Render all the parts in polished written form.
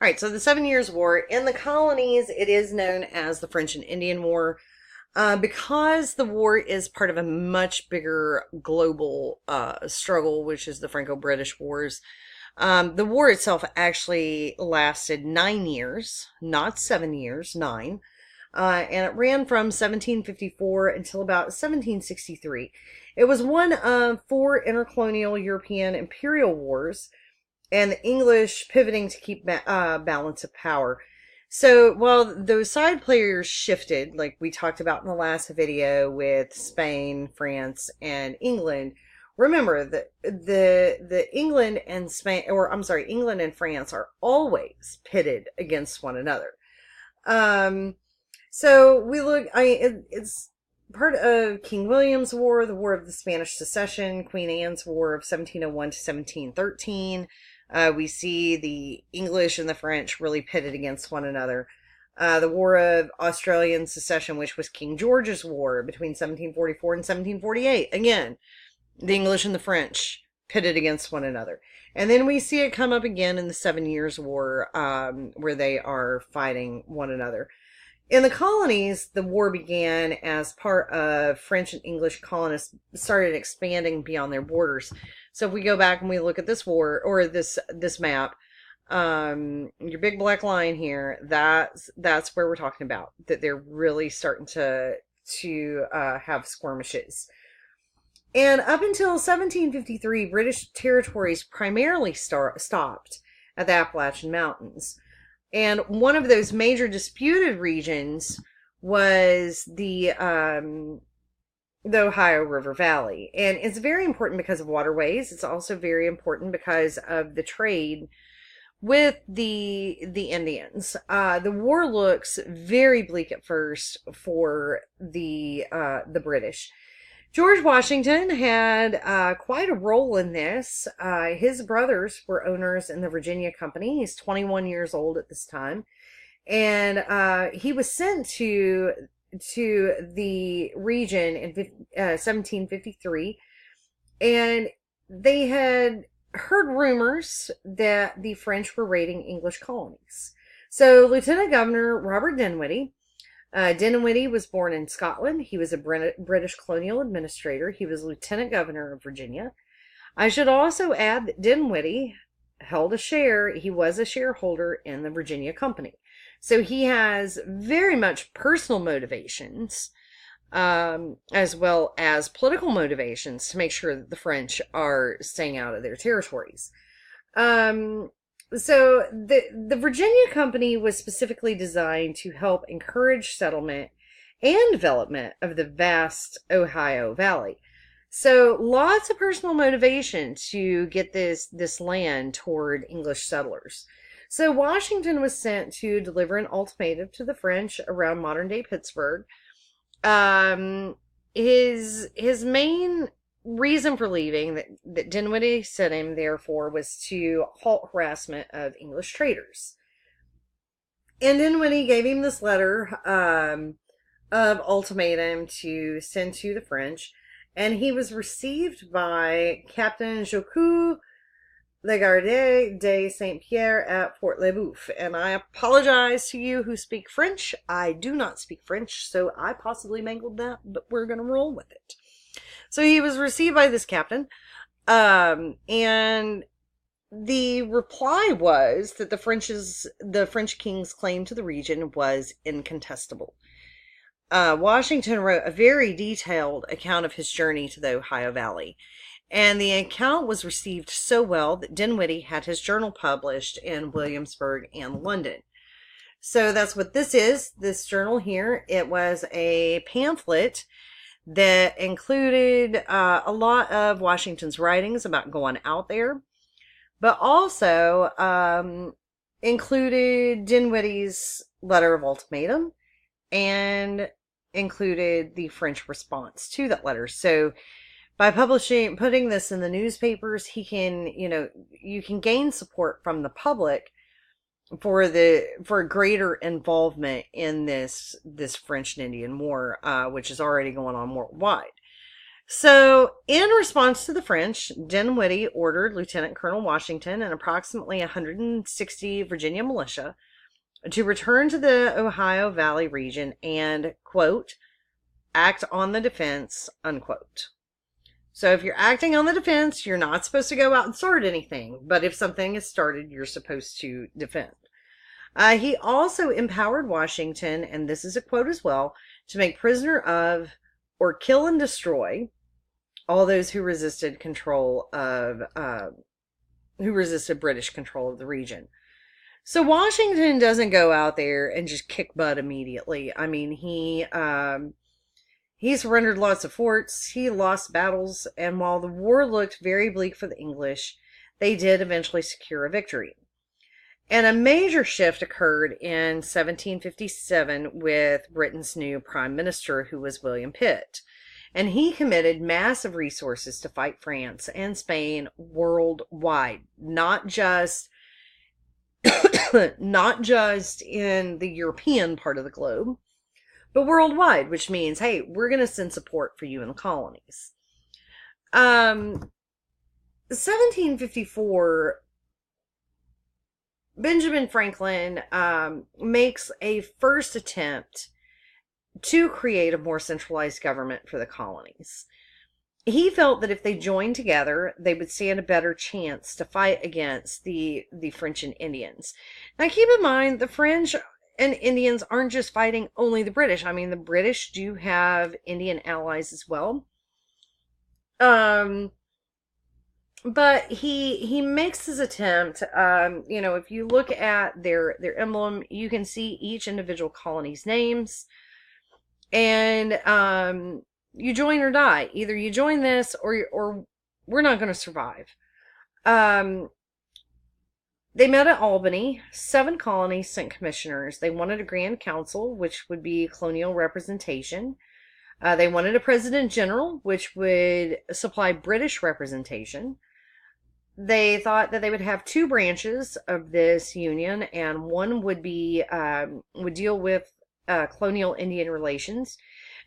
All right, so the Seven Years' War in the colonies, it is known as the French and Indian War. Because the war is part of a much bigger global struggle, which is the Franco-British Wars. The war itself actually lasted 9 years, not 7 years, nine. And it ran from 1754 until about 1763. It was one of four intercolonial European imperial wars, and the English pivoting to keep balance of power. So while those side players shifted, like we talked about in the last video with Spain, France, and England, remember that the England and Spain, or I'm sorry, England and France are always pitted against one another. Um, so we look, it's part of King William's War, the War of the Spanish Succession, Queen Anne's War of 1701 to 1713. We see the English and the French really pitted against one another. The War of Australian Secession, which was King George's War between 1744 and 1748. Again, the English and the French pitted against one another. And then we see it come up again in the Seven Years' War, where they are fighting one another. In the colonies, the war began as part of French and English colonists started expanding beyond their borders. So if we go back and we look at this war or this map, your big black line here, that's where we're talking about, that they're really starting to have skirmishes. And up until 1753, British territories primarily stopped at the Appalachian Mountains. And one of those major disputed regions was the Ohio River Valley. And it's very important because of waterways. It's also very important because of the trade with the Indians. The war looks very bleak at first for the British. George Washington had quite a role in this. His brothers were owners in the Virginia Company. He's 21 years old at this time. And he was sent to the region in 1753. And they had heard rumors that the French were raiding English colonies. So Lieutenant Governor Robert Dinwiddie, Dinwiddie was born in Scotland. He was a British colonial administrator. He was Lieutenant Governor of Virginia. I should also add that Dinwiddie held a share. He was a shareholder in the Virginia Company. So he has very much personal motivations, as well as political motivations to make sure that the French are staying out of their territories. So the Virginia Company was specifically designed to help encourage settlement and development of the vast Ohio Valley. So lots of personal motivation to get this land toward English settlers. So Washington was sent to deliver an ultimatum to the French around modern day Pittsburgh. His main reason for leaving that Dinwiddie sent him there for was to halt harassment of English traders. And Dinwiddie gave him this letter of ultimatum to send to the French, and he was received by Captain Jacques Lagarde de Saint Pierre at Fort Le Boeuf. And I apologize to you who speak French. I do not speak French, so I possibly mangled that, but we're going to roll with it. So he was received by this captain, and the reply was that the French king's claim to the region was incontestable. Washington wrote a very detailed account of his journey to the Ohio Valley, and the account was received so well that Dinwiddie had his journal published in Williamsburg and London. So that's what this is, this journal here. It was a pamphlet that included a lot of Washington's writings about going out there, but also included Dinwiddie's letter of ultimatum and included the French response to that letter. So by putting this in the newspapers, you can gain support from the public for greater involvement in this French and Indian War, which is already going on worldwide. So, in response to the French, Dinwiddie ordered Lieutenant Colonel Washington and approximately 160 Virginia militia to return to the Ohio Valley region and, quote, act on the defense, unquote. So if you're acting on the defense, you're not supposed to go out and start anything. But if something is started, you're supposed to defend. He also empowered Washington, and this is a quote as well, to make prisoner of or kill and destroy all those who resisted British control of the region. So Washington doesn't go out there and just kick butt immediately. I mean, he surrendered lots of forts, he lost battles, and while the war looked very bleak for the English, they did eventually secure a victory. And a major shift occurred in 1757 with Britain's new prime minister, who was William Pitt. And he committed massive resources to fight France and Spain worldwide, not just not just in the European part of the globe, but worldwide, which means, hey, we're going to send support for you in the colonies. 1754, Benjamin Franklin makes a first attempt to create a more centralized government for the colonies. He felt that if they joined together, they would stand a better chance to fight against the French and Indians. Now, keep in mind, the French and Indians aren't just fighting only the British. I mean, the British do have Indian allies as well. But he makes his attempt. If you look at their emblem, you can see each individual colony's names. And you join or die. Either you join this or we're not going to survive. They met at Albany. 7 colonies sent commissioners. They wanted a Grand Council, which would be colonial representation. They wanted a President General, which would supply British representation. They thought that they would have 2 branches of this union, and one would deal with colonial Indian relations,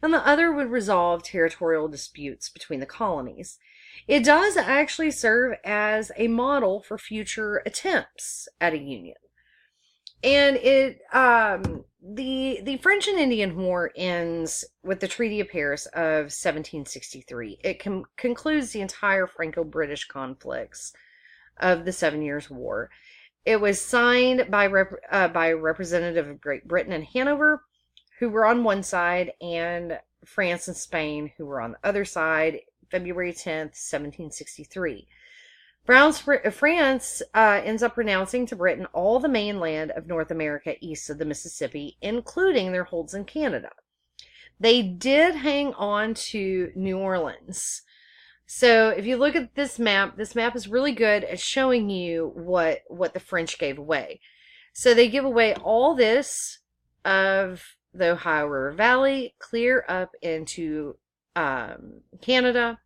and the other would resolve territorial disputes between the colonies. It does actually serve as a model for future attempts at a union. And the French and Indian War ends with the Treaty of Paris of 1763. It concludes the entire Franco-British conflicts of the 7 Years' War. It was signed by a representative of Great Britain and Hanover, who were on one side, and France and Spain, who were on the other side, February 10th, 1763. France ends up renouncing to Britain all the mainland of North America east of the Mississippi, including their holds in Canada. They did hang on to New Orleans. So if you look at this map is really good at showing you what the French gave away. So they give away all this of the Ohio River Valley, clear up into Canada.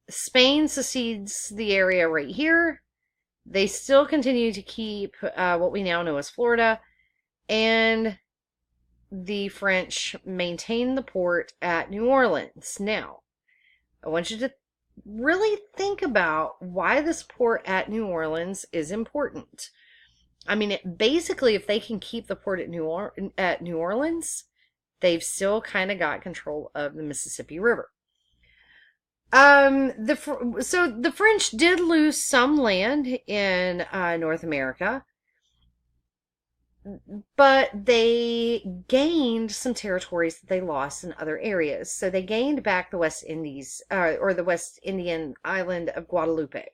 Spain secedes the area right here. They still continue to keep what we now know as Florida, and the French maintain the port at New Orleans. Now, I want you to really think about why this port at New Orleans is important. I mean, basically, if they can keep the port at New Orleans, they've still kind of got control of the Mississippi River. So the French did lose some land in North America, but they gained some territories that they lost in other areas. So they gained back the West Indies, or the West Indian island of Guadeloupe.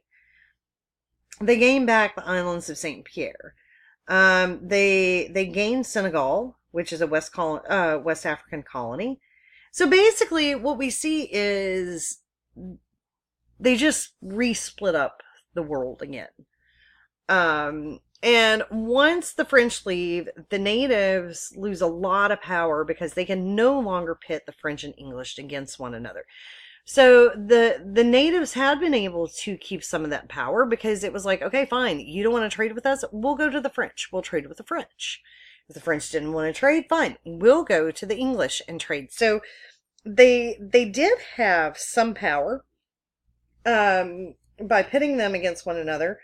They gained back the islands of Saint Pierre. They gained Senegal, which is a West African colony. So basically, what we see is they just re-split up the world again. And once the French leave, the natives lose a lot of power because they can no longer pit the French and English against one another. So the natives had been able to keep some of that power because it was like, okay, fine, you don't want to trade with us? We'll go to the French. We'll trade with the French. If the French didn't want to trade, fine, we'll go to the English and trade. So they did have some power by pitting them against one another,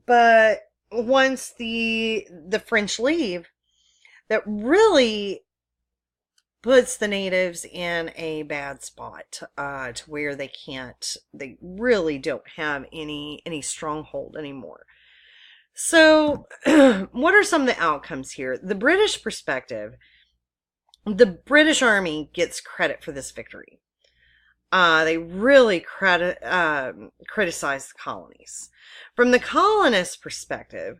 but once the French leave, that really puts the natives in a bad spot, to where they really don't have any stronghold anymore. So, what are some of the outcomes here? The British perspective, the British Army gets credit for this victory. They really criticize the colonies. From the colonists' perspective,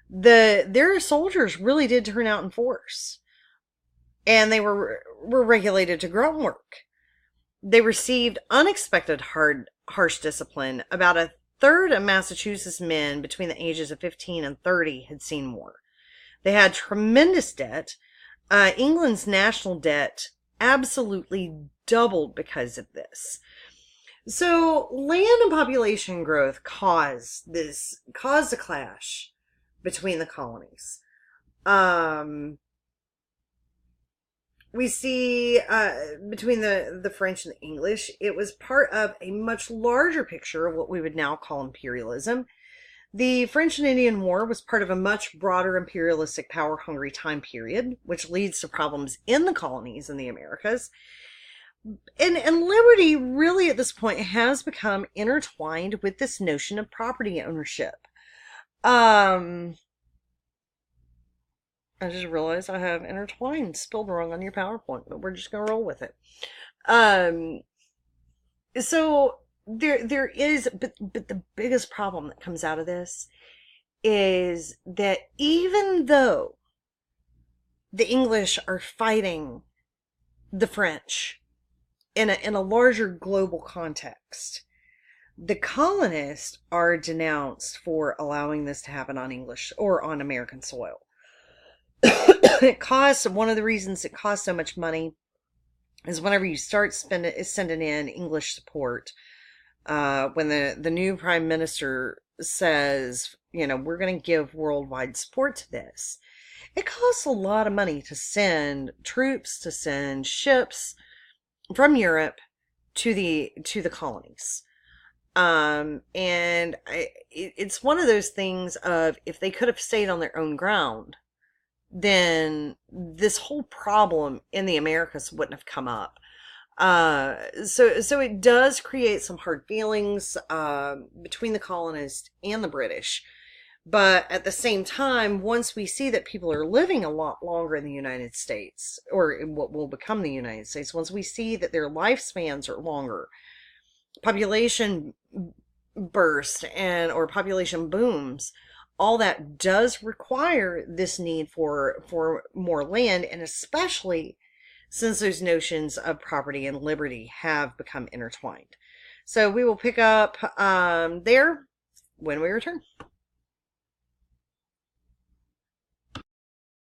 their soldiers really did turn out in force, and they were regulated to grunt work. They received unexpected harsh discipline. About a third of Massachusetts men between the ages of 15 and 30 had seen war. They had tremendous debt. England's national debt absolutely doubled because of this. So land and population growth caused a clash between the colonies. We see, between the French and the English, it was part of a much larger picture of what we would now call imperialism. The French and Indian War was part of a much broader imperialistic power-hungry time period, which leads to problems in the colonies in the Americas. And liberty really at this point has become intertwined with this notion of property ownership. I just realized I have intertwined spilled wrong on your PowerPoint, but we're just gonna roll with it. So there is, but the biggest problem that comes out of this is that even though the English are fighting the French in a larger global context, the colonists are denounced for allowing this to happen on English or on American soil. One of the reasons it costs so much money is whenever you start sending in English support, when the new prime minister says, we're going to give worldwide support to this, it costs a lot of money to send troops, to send ships from Europe to the colonies. It's one of those things of, if they could have stayed on their own ground, then this whole problem in the Americas wouldn't have come up. So it does create some hard feelings between the colonists and the British. But at the same time, once we see that people are living a lot longer in the United States, or in what will become the United States, once we see that their lifespans are longer, population bursts or population booms, all that does require this need for more land, and especially since those notions of property and liberty have become intertwined. So we will pick up there when we return.